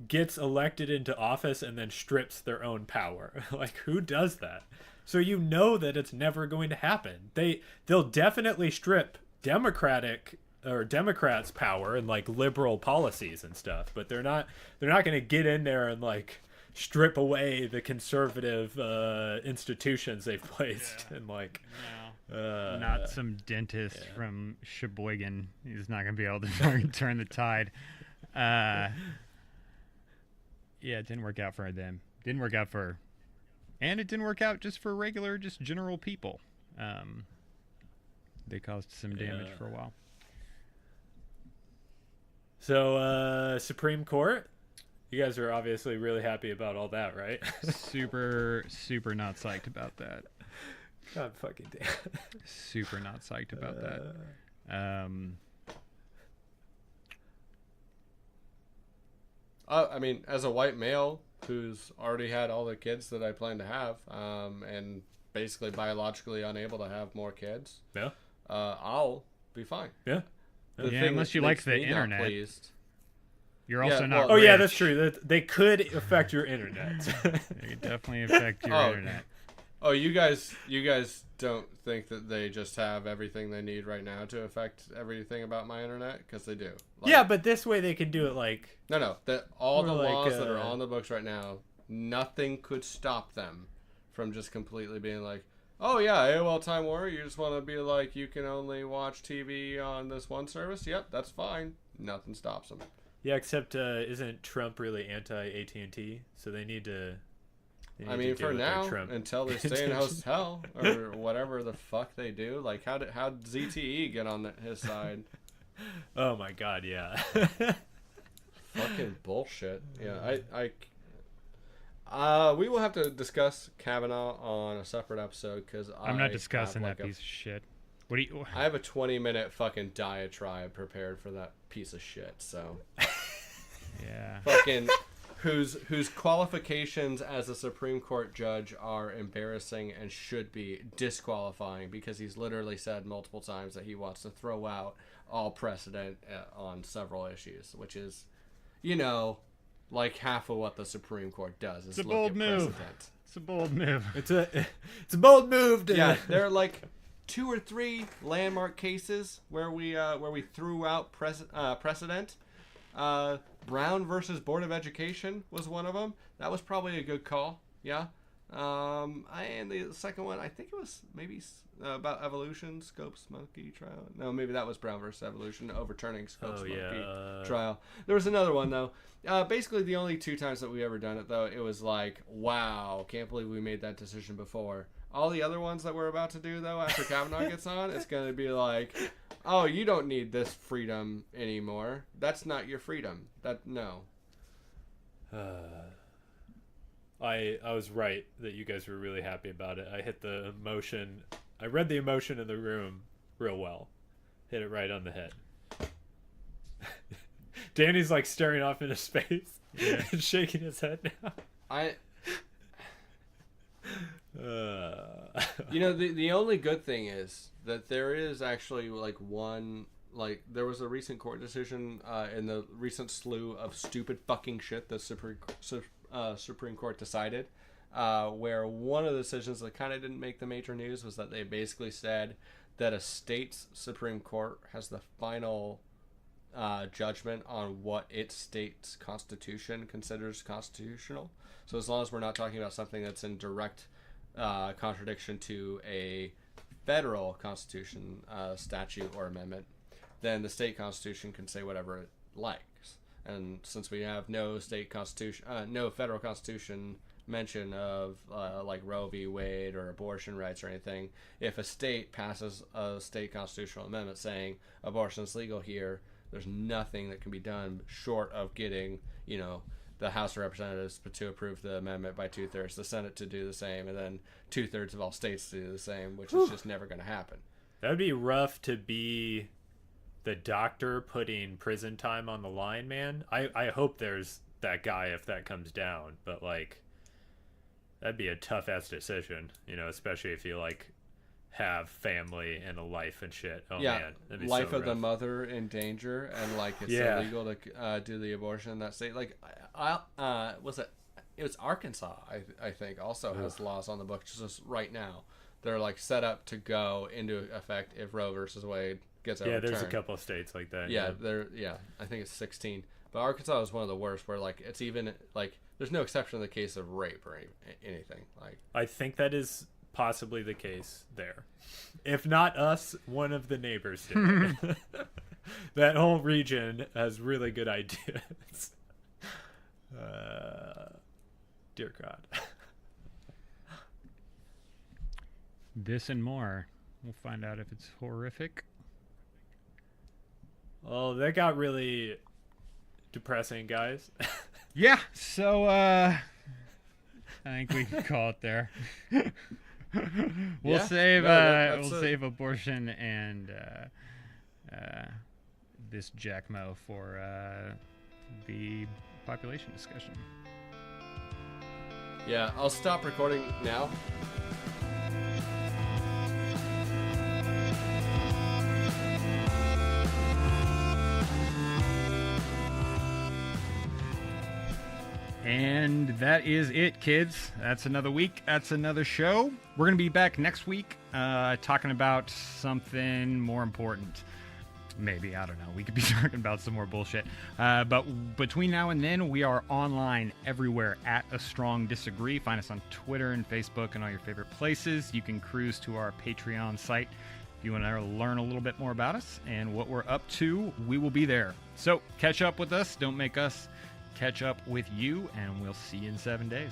gets elected into office and then strips their own power? Like, who does that? So you know that it's never going to happen. They'll definitely strip Democrats power and like liberal policies and stuff, but they're not going to get in there and like strip away the conservative institutions they've placed and like Not some dentist from Sheboygan. He's not going to be able to turn the tide. Yeah, it didn't work out for them. Didn't work out for... And it didn't work out just for regular, just general people. They caused some damage for a while. So, Supreme Court? You guys are obviously really happy about all that, right? Super, super not psyched about that. God fucking damn. Super not psyched about that. I mean, as a white male who's already had all the kids that I plan to have, and basically biologically unable to have more kids, Yeah. I'll be fine. Yeah. The Yeah, thing unless that you like makes the me not internet. pleased- You're Yeah, also not well- Oh yeah, rich. that's true. They could affect your internet. It could definitely affect your Oh. internet. Oh, you guys don't think that they just have everything they need right now to affect everything about my internet? Because they do. Like, Yeah, but this way they can do it like No. All the Or like, laws that are on the books right now, nothing could stop them from just completely being like, oh yeah, AOL Time Warner, you just want to be like, you can only watch TV on this one service? Yep, that's fine. Nothing stops them. yeah, except isn't Trump really anti AT&T? So they need to. I mean, for now, until they stay in a hotel or whatever the fuck they do. Like, how'd ZTE get on his side? Oh my god, yeah. Fucking bullshit. Yeah, we will have to discuss Kavanaugh on a separate episode because I'm not discussing that piece of shit. What do you? I have a 20-minute fucking diatribe prepared for that piece of shit. So, Yeah. fucking whose qualifications as a Supreme Court judge are embarrassing and should be disqualifying because he's literally said multiple times that he wants to throw out all precedent on several issues, which is, like half of what the Supreme Court does is It's a look bold at move. precedent. It's a bold move. it's a bold move. Yeah, there are like 2 or 3 landmark cases where we threw out precedent. Brown versus Board of Education was one of them. That was probably a good call. Yeah. And the second one, I think it was maybe about evolution, Scopes monkey trial. No, maybe that was Brown versus Evolution, overturning Scopes monkey trial. There was another one though. Basically, the only 2 times that we ever done it though, it was like, wow, can't believe we made that decision before. All the other ones that we're about to do though, after Kavanaugh gets on, it's gonna be like, oh, you don't need this freedom anymore. That's not your freedom. No. I was right that you guys were really happy about it. I hit the emotion. I read the emotion in the room real well. Hit it right on the head. Danny's like staring off into space and shaking his head now. The only good thing is that there is actually like one like there was a recent court decision in the recent slew of stupid fucking shit the Supreme Court decided, where one of the decisions that kind of didn't make the major news was that they basically said that a state's Supreme Court has the final judgment on what its state's constitution considers constitutional. So as long as we're not talking about something that's in direct contradiction to a federal constitution statute or amendment, then the state constitution can say whatever it likes. And since we have no state constitution, no federal constitution mention of like Roe v. Wade or abortion rights or anything, if a state passes a state constitutional amendment saying abortion is legal here, there's nothing that can be done short of getting, you know, the House of Representatives to approve the amendment by 2/3, the Senate to do the same, and then 2/3 of all states to do the same, which is just never going to happen. That would be rough to be the doctor putting prison time on the line, man. I hope there's that guy if that comes down, but like that'd be a tough ass decision, you know, especially if you like have family and a life and shit. Oh yeah, man, that'd be life so of the rough. mother in danger, and like it's Yeah. illegal to do the abortion in that state. Like, was it? It was Arkansas, I think, also has laws on the books just right now. They're like set up to go into effect if Roe versus Wade gets overturned. Yeah, there's a couple of states like that. Yeah, I think it's 16. But Arkansas is one of the worst, where like it's even like there's no exception in the case of rape or anything. Like, I think that is possibly the case there. If not us, one of the neighbors did. That whole region has really good ideas. Dear God. This and more. We'll find out if it's horrific. Oh, that got really depressing, guys. Yeah, so I think we can call it there. We'll Yeah, save no, we'll save abortion and this Jack Mo for the population discussion. yeah, I'll stop recording now. And that is it, kids. That's another week. That's another show. We're going to be back next week talking about something more important. Maybe, I don't know. We could be talking about some more bullshit. But between now and then, we are online everywhere at A Strong Disagree. Find us on Twitter and Facebook and all your favorite places. You can cruise to our Patreon site if you want to learn a little bit more about us and what we're up to. We will be there. So catch up with us. Don't make us catch up with you, and we'll see you in 7 days.